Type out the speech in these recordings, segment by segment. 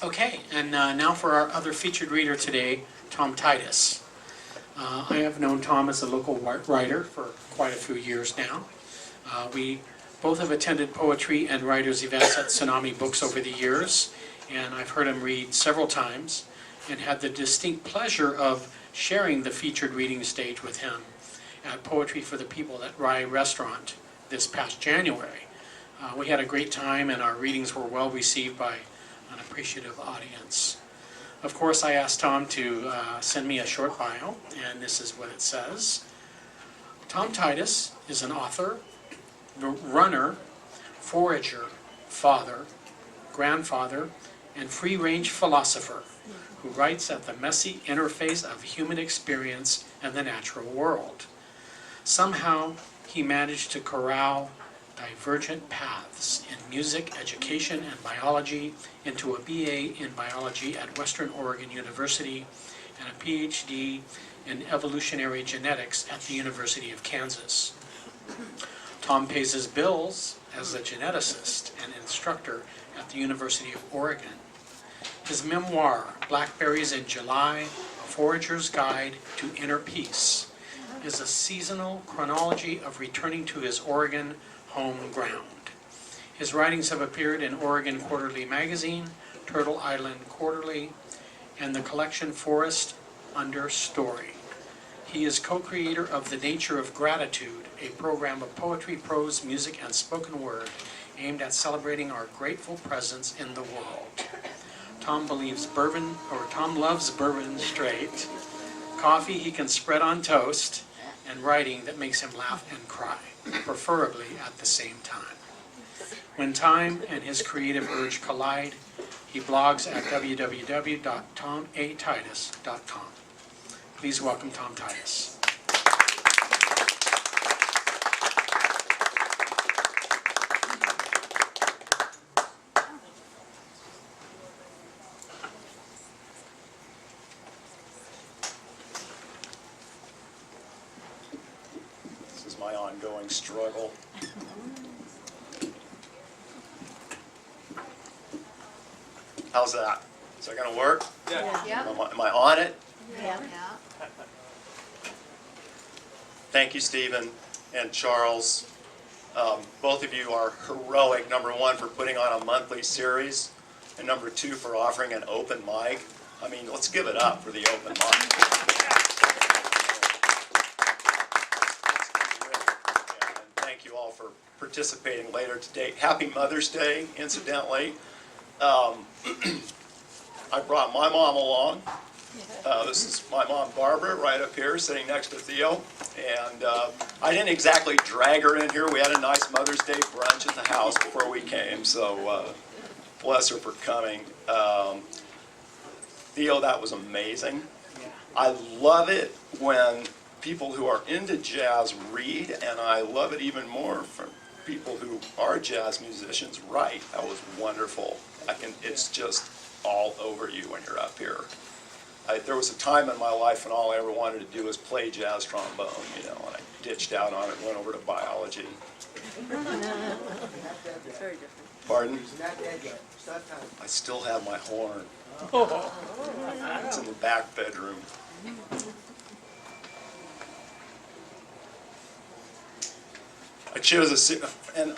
Okay, and now for our other featured reader today, Tom Titus. I have known Tom as a local writer for quite a few years now. We both have attended poetry and writers events at Tsunami Books over the years, and I've heard him read several times and had the distinct pleasure of sharing the featured reading stage with him at Poetry for the People at Rye Restaurant this past January. We had a great time, and our readings were well received by an appreciative audience. Of course, I asked Tom to send me a short bio, and this is what it says. Tom Titus is an author, runner, forager, father, grandfather, and free-range philosopher who writes at the messy interface of human experience and the natural world. Somehow, he managed to corral divergent paths in music, education, and biology into a BA in biology at Western Oregon University and a PhD in evolutionary genetics at the University of Kansas. Tom pays his bills as a geneticist and instructor at the University of Oregon. His memoir, Blackberries in July, A Forager's Guide to Inner Peace, is a seasonal chronology of returning to his Oregon home ground. His writings have appeared in Oregon Quarterly Magazine, Turtle Island Quarterly, and the collection Forest Under Story. He is co-creator of The Nature of Gratitude, a program of poetry, prose, music, and spoken word aimed at celebrating our grateful presence in the world. Tom loves bourbon straight, coffee he can spread on toast, and writing that makes him laugh and cry, preferably at the same time. When time and his creative urge collide, he blogs at www.tomatitus.com. Please welcome Tom Titus. My ongoing struggle. How's that? Is that going to work? Yeah. Am I on it? Yeah. Thank you, Stephen and Charles. Both of you are heroic, number one, for putting on a monthly series, and number two, for offering an open mic. I mean, let's give it up for the open mic. Thank you all for participating later today. Happy Mother's Day, incidentally. I brought my mom along. This is my mom, Barbara, right up here, sitting next to Theo. And I didn't exactly drag her in here. We had a nice Mother's Day brunch at the house before we came, so bless her for coming. Theo, that was amazing. I love it when people who are into jazz read, and I love it even more from people who are jazz musicians write. That was wonderful. It's just all over you when you're up here. There was a time in my life when all I ever wanted to do was play jazz trombone, and I ditched out on it and went over to biology. It's very different. Pardon? I still have my horn. It's in the back bedroom. I chose and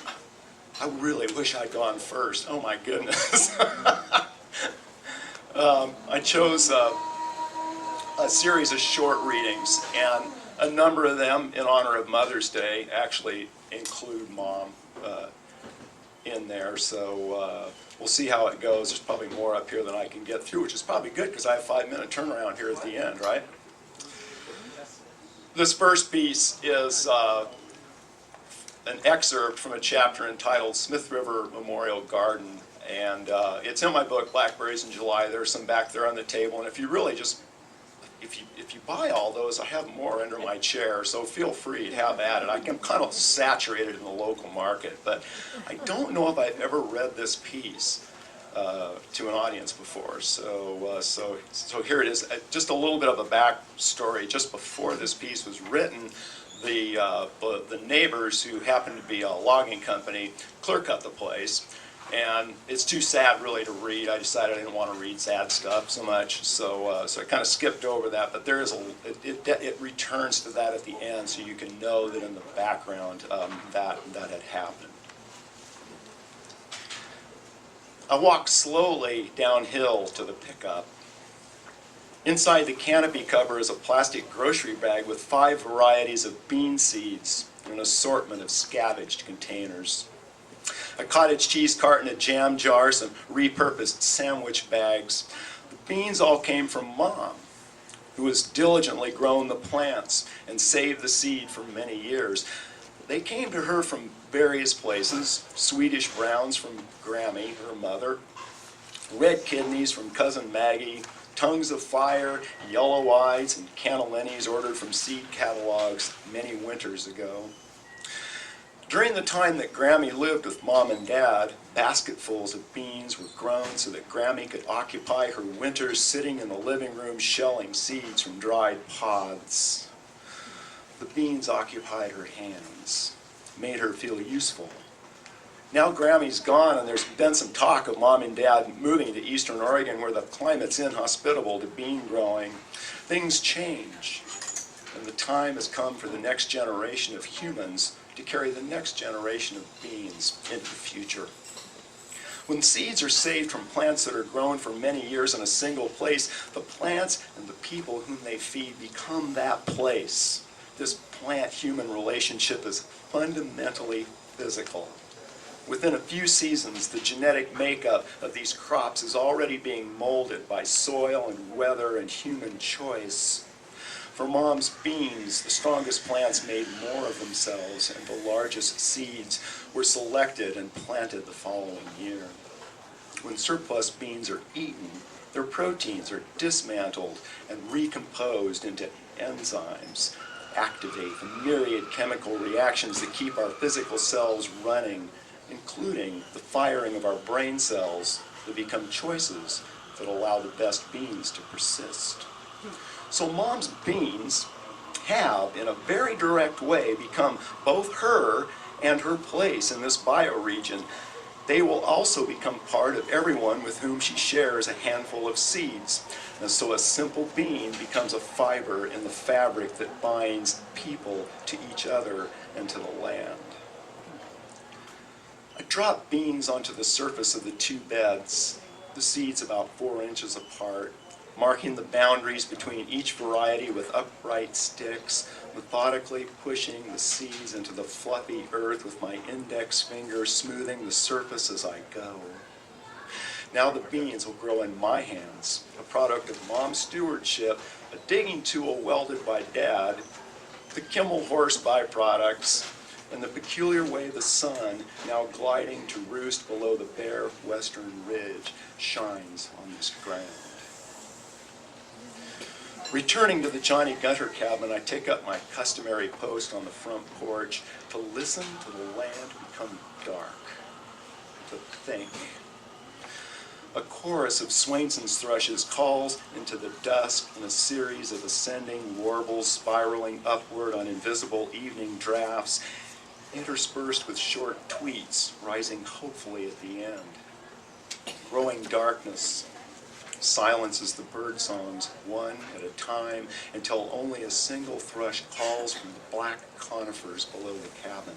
I really wish I'd gone first. Oh my goodness. I chose a series of short readings, and a number of them in honor of Mother's Day actually include Mom in there, so we'll see how it goes. There's probably more up here than I can get through, which is probably good because I have a 5-minute turnaround here at the end, right? This first piece is an excerpt from a chapter entitled Smith River Memorial Garden, and it's in my book, Blackberries in July. There's some back there on the table, and if you really just, if you buy all those, I have more under my chair, so feel free to have at it. I'm kind of saturated in the local market, but I don't know if I've ever read this piece to an audience before, so here it is. Just a little bit of a backstory. Just before this piece was written, the neighbors, who happened to be a logging company, clear cut the place. And it's too sad really to read. I decided I didn't want to read sad stuff so much, so I kind of skipped over that. But there is it returns to that at the end, so you can know that in the background that had happened. I walked slowly downhill to the pickup. Inside the canopy cover is a plastic grocery bag with 5 varieties of bean seeds and an assortment of scavenged containers. A cottage cheese carton, a jam jar, some repurposed sandwich bags. The beans all came from Mom, who has diligently grown the plants and saved the seed for many years. They came to her from various places: Swedish browns from Grammy, her mother, red kidneys from Cousin Maggie, tongues of fire, yellow eyes, and cannellinis ordered from seed catalogs many winters ago. During the time that Grammy lived with Mom and Dad, basketfuls of beans were grown so that Grammy could occupy her winters sitting in the living room shelling seeds from dried pods. The beans occupied her hands, made her feel useful. Now Grammy's gone, and there's been some talk of Mom and Dad moving to Eastern Oregon where the climate's inhospitable to bean growing. Things change, and the time has come for the next generation of humans to carry the next generation of beans into the future. When seeds are saved from plants that are grown for many years in a single place, the plants and the people whom they feed become that place. This plant-human relationship is fundamentally physical. Within a few seasons, the genetic makeup of these crops is already being molded by soil and weather and human choice. For Mom's beans, the strongest plants made more of themselves, and the largest seeds were selected and planted the following year. When surplus beans are eaten, their proteins are dismantled and recomposed into enzymes, activate the myriad chemical reactions that keep our physical cells running, including the firing of our brain cells that become choices that allow the best beans to persist. So Mom's beans have, in a very direct way, become both her and her place in this bioregion. They will also become part of everyone with whom she shares a handful of seeds. And so a simple bean becomes a fiber in the fabric that binds people to each other and to the land. I drop beans onto the surface of the 2 beds, the seeds about 4 inches apart, marking the boundaries between each variety with upright sticks, methodically pushing the seeds into the fluffy earth with my index finger, smoothing the surface as I go. Now the beans will grow in my hands, a product of Mom's stewardship, a digging tool welded by Dad, the Kimmel horse byproducts, and the peculiar way the sun, now gliding to roost below the bare western ridge, shines on this ground. Returning to the Johnny Gunter cabin, I take up my customary post on the front porch to listen to the land become dark, to think. A chorus of Swainson's thrushes calls into the dusk in a series of ascending warbles spiraling upward on invisible evening drafts, interspersed with short tweets rising hopefully at the end. Growing darkness silences the bird songs one at a time until only a single thrush calls from the black conifers below the cabin.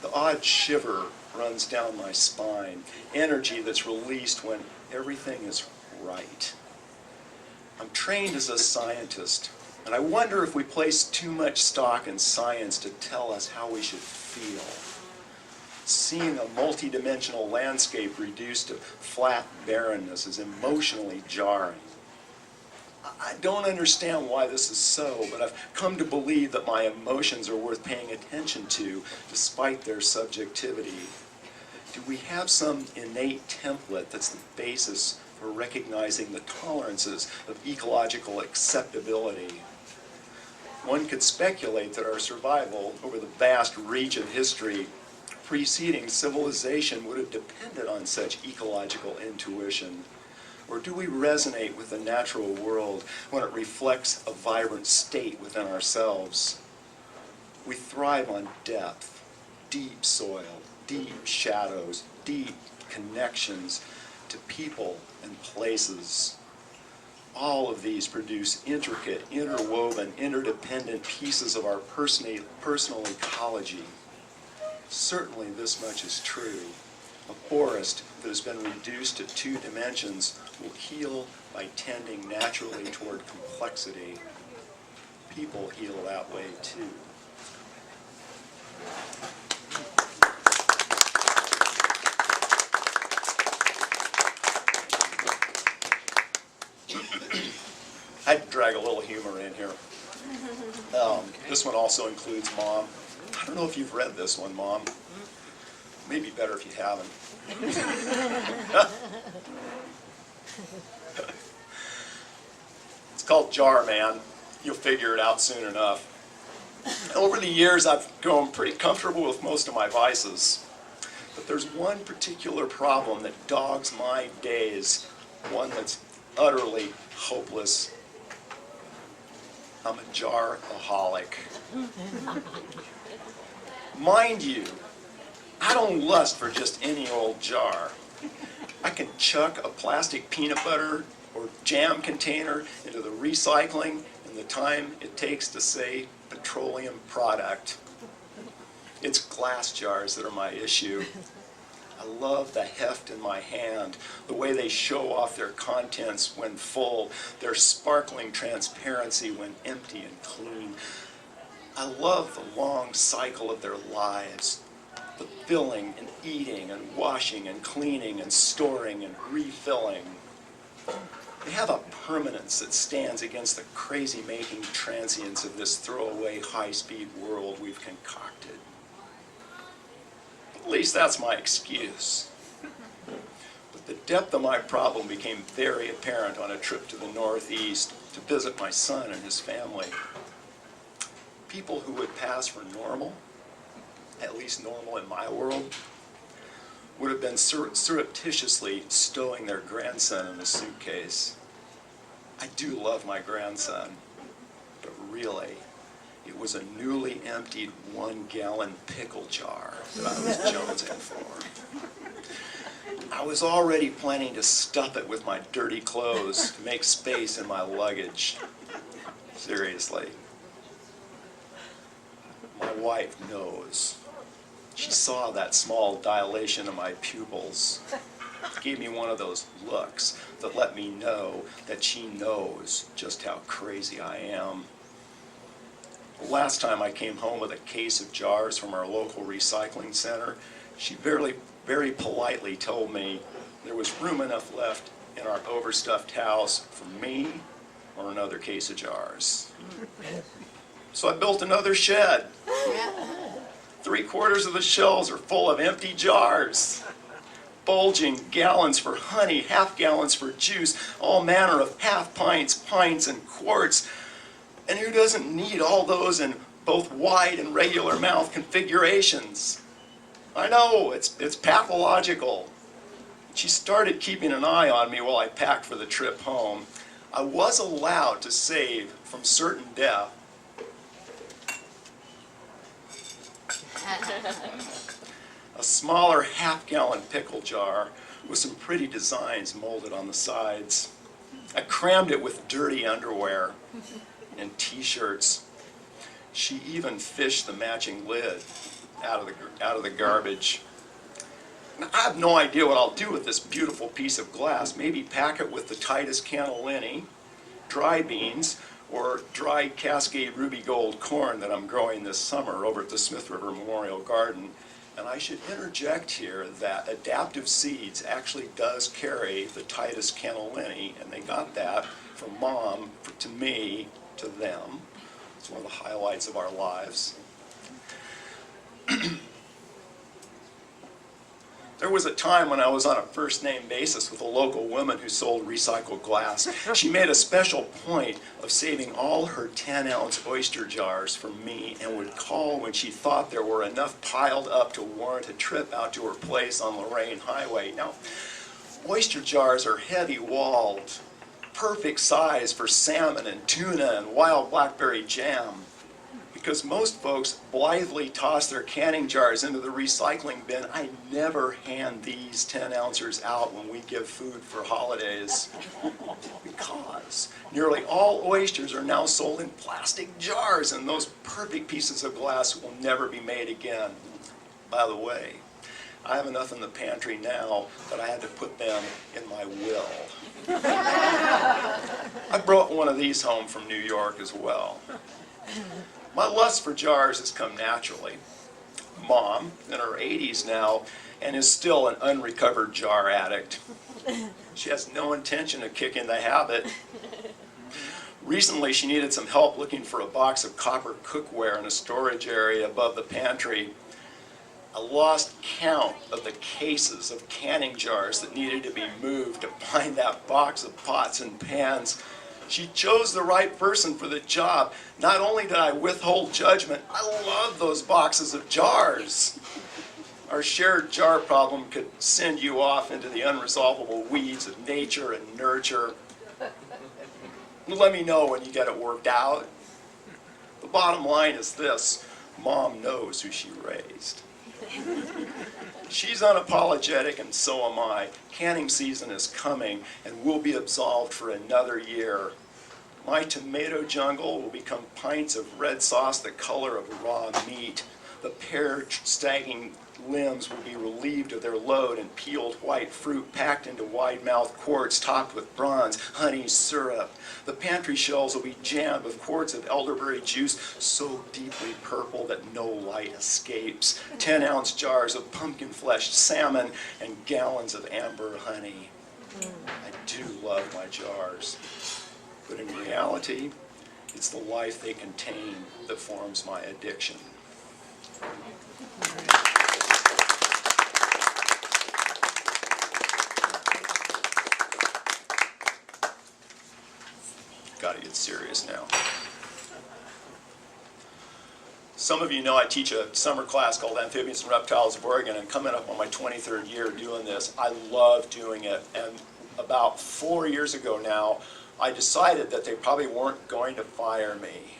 The odd shiver runs down my spine, energy that's released when everything is right. I'm trained as a scientist, and I wonder if we place too much stock in science to tell us how we should feel. Seeing a multidimensional landscape reduced to flat barrenness is emotionally jarring. I don't understand why this is so, but I've come to believe that my emotions are worth paying attention to, despite their subjectivity. Do we have some innate template that's the basis for recognizing the tolerances of ecological acceptability? One could speculate that our survival over the vast reach of history preceding civilization would have depended on such ecological intuition. Or do we resonate with the natural world when it reflects a vibrant state within ourselves? We thrive on depth, deep soil, deep shadows, deep connections to people and places. All of these produce intricate, interwoven, interdependent pieces of our personal ecology. Certainly this much is true. A forest that has been reduced to 2 dimensions will heal by tending naturally toward complexity. People heal that way too. I'd drag a little humor in here. This one also includes Mom. I don't know if you've read this one, Mom. Maybe better if you haven't. It's called Jar Man. You'll figure it out soon enough. Over the years, I've grown pretty comfortable with most of my vices. But there's one particular problem that dogs my days, one that's utterly hopeless. I'm a jar-aholic. Mind you, I don't lust for just any old jar. I can chuck a plastic peanut butter or jam container into the recycling in the time it takes to say petroleum product. It's glass jars that are my issue. I love the heft in my hand, the way they show off their contents when full, their sparkling transparency when empty and clean. I love the long cycle of their lives, the filling and eating and washing and cleaning and storing and refilling. They have a permanence that stands against the crazy-making transience of this throwaway high-speed world we've concocted. At least that's my excuse. But the depth of my problem became very apparent on a trip to the Northeast to visit my son and his family. People who would pass for normal, at least normal in my world, would have been surreptitiously stowing their grandson in a suitcase. I do love my grandson, but really, it was a newly emptied 1-gallon pickle jar that I was jonesing for. I was already planning to stuff it with my dirty clothes to make space in my luggage. Seriously. My wife knows. She saw that small dilation of my pupils. Gave me one of those looks that let me know that she knows just how crazy I am. The last time I came home with a case of jars from our local recycling center, she very politely told me there was room enough left in our overstuffed house for me or another case of jars. So I built another shed. 3/4 of the shelves are full of empty jars. Bulging gallons for honey, half gallons for juice, all manner of half pints, pints, and quarts. And who doesn't need all those in both wide and regular mouth configurations? I know, it's pathological. She started keeping an eye on me while I packed for the trip home. I was allowed to save from certain death. A smaller half-gallon pickle jar with some pretty designs molded on the sides. I crammed it with dirty underwear and t-shirts. She even fished the matching lid out of the garbage. Now, I have no idea what I'll do with this beautiful piece of glass. Maybe pack it with the Titus cannellini, dry beans, or dried Cascade Ruby Gold corn that I'm growing this summer over at the Smith River Memorial Garden. And I should interject here that Adaptive Seeds actually does carry the Titus cannellini, and they got that from Mom to me to them. It's one of the highlights of our lives. There was a time when I was on a first-name basis with a local woman who sold recycled glass. She made a special point of saving all her 10-ounce oyster jars for me and would call when she thought there were enough piled up to warrant a trip out to her place on Lorraine Highway. Now, oyster jars are because most folks blithely toss their canning jars into the recycling bin, I never hand these 10-ounces out when we give food for holidays. Because nearly all oysters are now sold in plastic jars, and those perfect pieces of glass will never be made again. By the way, I have enough in the pantry now that I had to put them in my will. I brought one of these home from New York as well. My lust for jars has come naturally. Mom, in her 80s now, and is still an unrecovered jar addict. She has no intention of kicking the habit. Recently, she needed some help looking for a box of copper cookware in a storage area above the pantry. I lost count of the cases of canning jars that needed to be moved to find that box of pots and pans. She chose the right person for the job. Not only did I withhold judgment, I love those boxes of jars. Our shared jar problem could send you off into the unresolvable weeds of nature and nurture. Let me know when you get it worked out. The bottom line is this: Mom knows who she raised. She's unapologetic, and so am I. Canning season is coming, and we'll be absolved for another year. My tomato jungle will become pints of red sauce the color of raw meat. The pear-stagging limbs will be relieved of their load, and peeled white fruit packed into wide-mouthed quarts topped with bronze honey syrup. The pantry shelves will be jammed with quarts of elderberry juice so deeply purple that no light escapes. 10-ounce jars of pumpkin-fleshed salmon and gallons of amber honey. I do love my jars, but in reality, it's the life they contain that forms my addiction. Gotta get serious now. Some of you know I teach a summer class called Amphibians and Reptiles of Oregon, and coming up on my 23rd year doing this. I love doing it, and about 4 years ago now, I decided that they probably weren't going to fire me.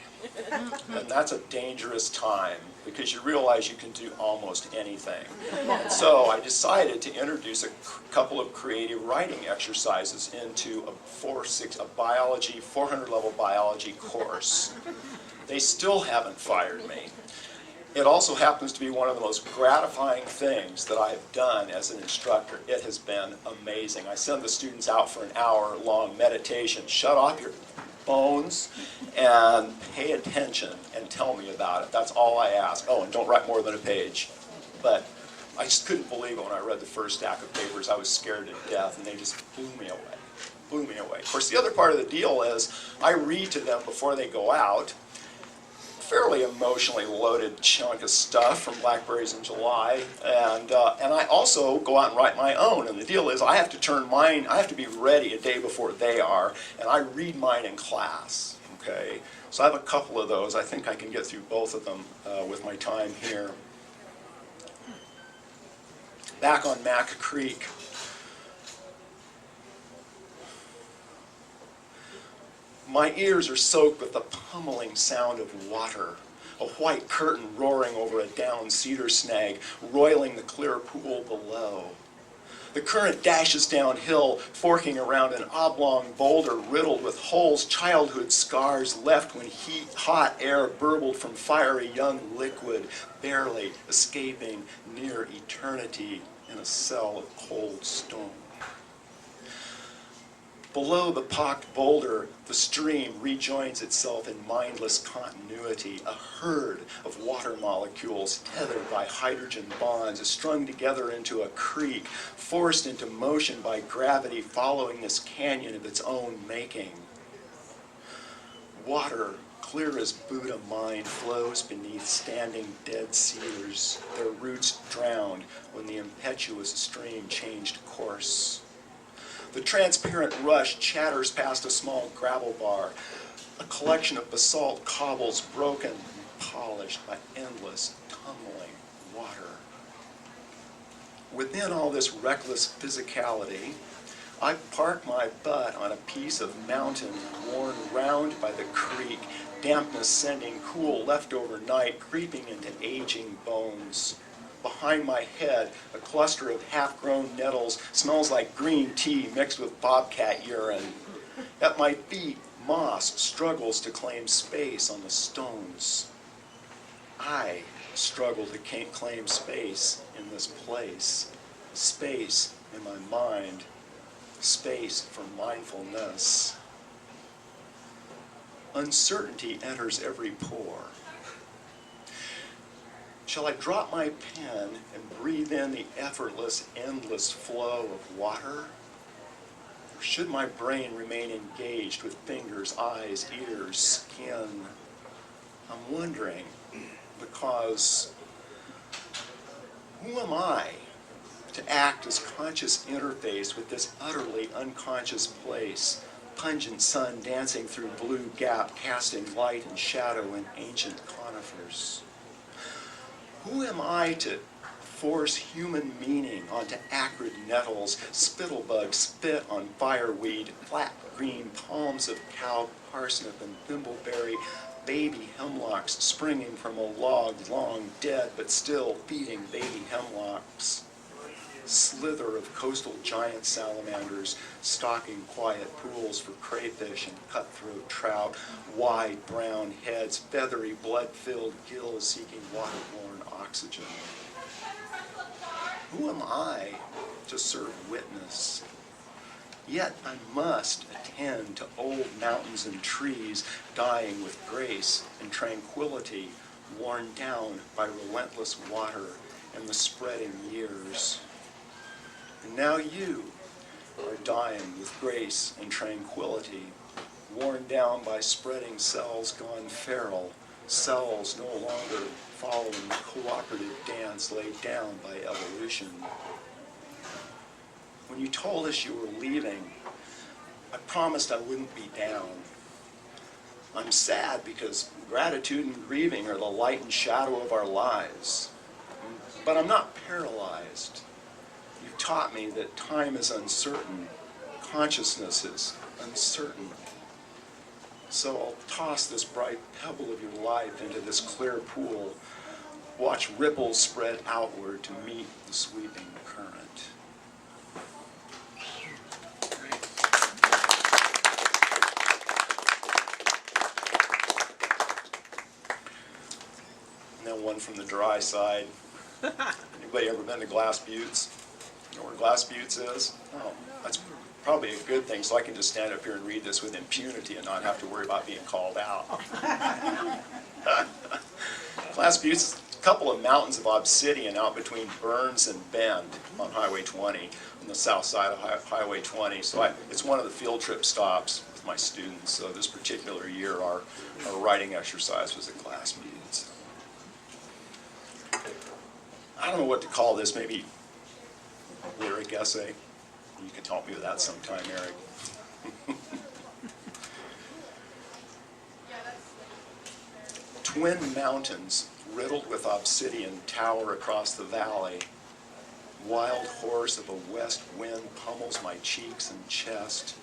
And that's a dangerous time, because you realize you can do almost anything. And so I decided to introduce a couple of creative writing exercises into a biology, 400-level biology course. They still haven't fired me. It also happens to be one of the most gratifying things that I've done as an instructor. It has been amazing. I send the students out for an hour-long meditation. Shut off your phones and pay attention and tell me about it. That's all I ask. Oh, and don't write more than a page. But I just couldn't believe it when I read the first stack of papers. I was scared to death, and they just blew me away. Blew me away. Of course, the other part of the deal is I read to them before they go out. Fairly emotionally loaded chunk of stuff from Blackberries in July, and I also go out and write my own. And the deal is I have to be ready a day before they are, and I read mine in class. Okay, so I have a couple of those. I think I can get through both of them with my time here. Back on Mack Creek. My ears are soaked with the pummeling sound of water, a white curtain roaring over a downed cedar snag, roiling the clear pool below. The current dashes downhill, forking around an oblong boulder riddled with holes, childhood scars left when hot air burbled from fiery young liquid, barely escaping near eternity in a cell of cold stone. Below the pocked boulder, the stream rejoins itself in mindless continuity. A herd of water molecules tethered by hydrogen bonds is strung together into a creek, forced into motion by gravity following this canyon of its own making. Water, clear as Buddha mind, flows beneath standing dead cedars, their roots drowned when the impetuous stream changed course. The transparent rush chatters past a small gravel bar, a collection of basalt cobbles broken and polished by endless tumbling water. Within all this reckless physicality, I park my butt on a piece of mountain worn round by the creek, dampness sending cool leftover night creeping into aging bones. Behind my head, a cluster of half-grown nettles smells like green tea mixed with bobcat urine. At my feet, moss struggles to claim space on the stones. I struggle to claim space in this place, space in my mind, space for mindfulness. Uncertainty enters every pore. Shall I drop my pen and breathe in the effortless, endless flow of water? Or should my brain remain engaged with fingers, eyes, ears, skin? I'm wondering, because who am I to act as conscious interface with this utterly unconscious place? Pungent sun dancing through blue gap, casting light and shadow in ancient conifers. Who am I to force human meaning onto acrid nettles, spittlebugs spit on fireweed, flat green palms of cow, parsnip, and thimbleberry, baby hemlocks springing from a log long dead but still feeding baby hemlocks. Slither of coastal giant salamanders stalking quiet pools for crayfish and cutthroat trout, wide brown heads, feathery blood-filled gills seeking waterborne oxygen. Who am I to serve witness? Yet I must attend to old mountains and trees dying with grace and tranquility, worn down by relentless water and the spreading years. And now you are dying with grace and tranquility, worn down by spreading cells gone feral, cells no longer following the cooperative dance laid down by evolution. When you told us you were leaving, I promised I wouldn't be down. I'm sad because gratitude and grieving are the light and shadow of our lives. But I'm not paralyzed. You've taught me that time is uncertain, consciousness is uncertain. So I'll toss this bright pebble of your life into this clear pool, watch ripples spread outward to meet the sweeping current. And then one from the dry side. Anybody ever been to Glass Buttes? You know where Glass Buttes is? Oh, that's probably a good thing, so I can just stand up here and read this with impunity and not have to worry about being called out. Glass Buttes is a couple of mountains of obsidian out between Burns and Bend on Highway 20, on the south side of Highway 20. So it's one of the field trip stops with my students. So this particular year, our writing exercise was at Glass Buttes. I don't know what to call this, maybe lyric essay. You can help me with that sometime, Eric. Twin mountains riddled with obsidian tower across the valley. Wild horse of a west wind pummels my cheeks and chest.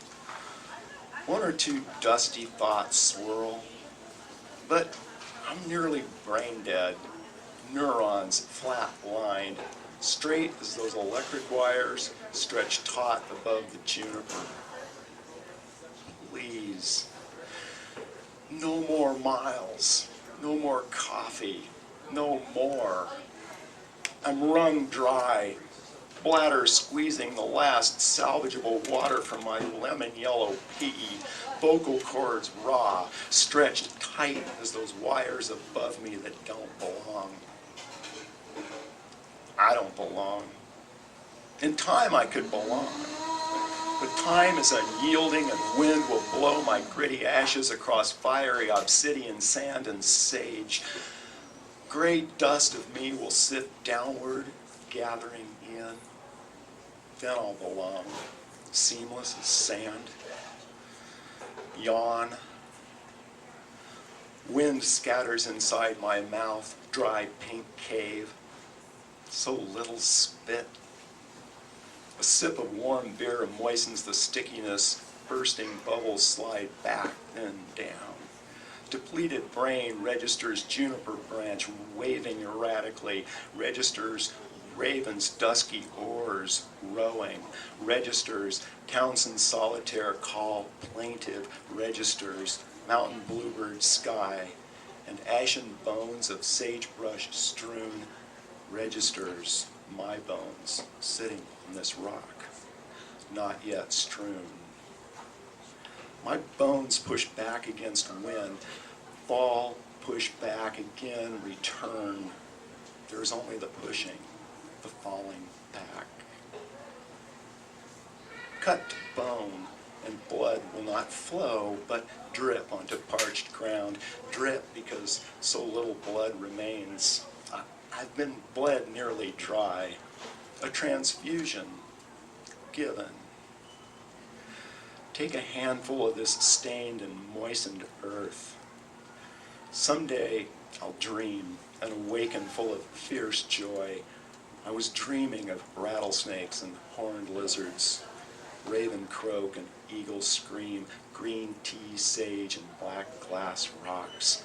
One or two dusty thoughts swirl, but I'm nearly brain dead. Neurons flat-lined, straight as those electric wires stretched taut above the juniper. Please, no more miles, no more coffee, no more. I'm wrung dry, bladder squeezing the last salvageable water from my lemon yellow pee, vocal cords raw, stretched tight as those wires above me that don't belong. I don't belong. In time I could belong. But time is unyielding and wind will blow my gritty ashes across fiery obsidian sand and sage. Gray dust of me will sift downward, gathering in. Then I'll belong, seamless as sand. Yawn. Wind scatters inside my mouth, dry pink cave. So little spit. A sip of warm beer moistens the stickiness, bursting bubbles slide back, then down. Depleted brain registers juniper branch waving erratically, registers raven's dusky oars rowing, registers Townsend solitaire call plaintive, registers mountain bluebird sky, and ashen bones of sagebrush strewn, registers my bones sitting on this rock, not yet strewn. My bones push back against wind, fall, push back again, return. There's only the pushing, the falling back. Cut to bone, and blood will not flow, but drip onto parched ground. Drip because so little blood remains. I've been bled nearly dry. A transfusion given. Take a handful of this stained and moistened earth. Someday I'll dream and awaken full of fierce joy. I was dreaming of rattlesnakes and horned lizards, raven croak and eagle scream, green tea sage and black glass rocks,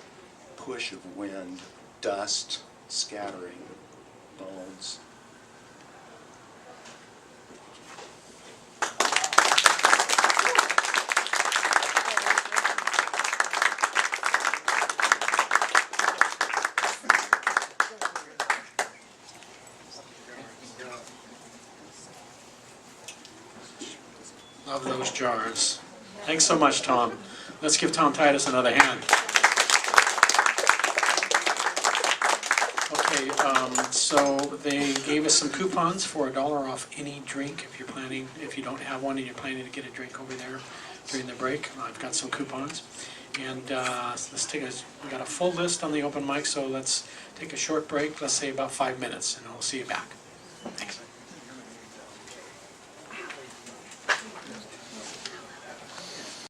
push of wind, dust, scattering, bones. Love those jars. Thanks so much, Tom. Let's give Tom Titus another hand. Okay, so they gave us some coupons for $1 off any drink if you're planning, if you don't have one and you're planning to get a drink over there during the break. I've got some coupons. And let's take we got a full list on the open mic, so let's take a short break, let's say about 5 minutes, and I'll see you back.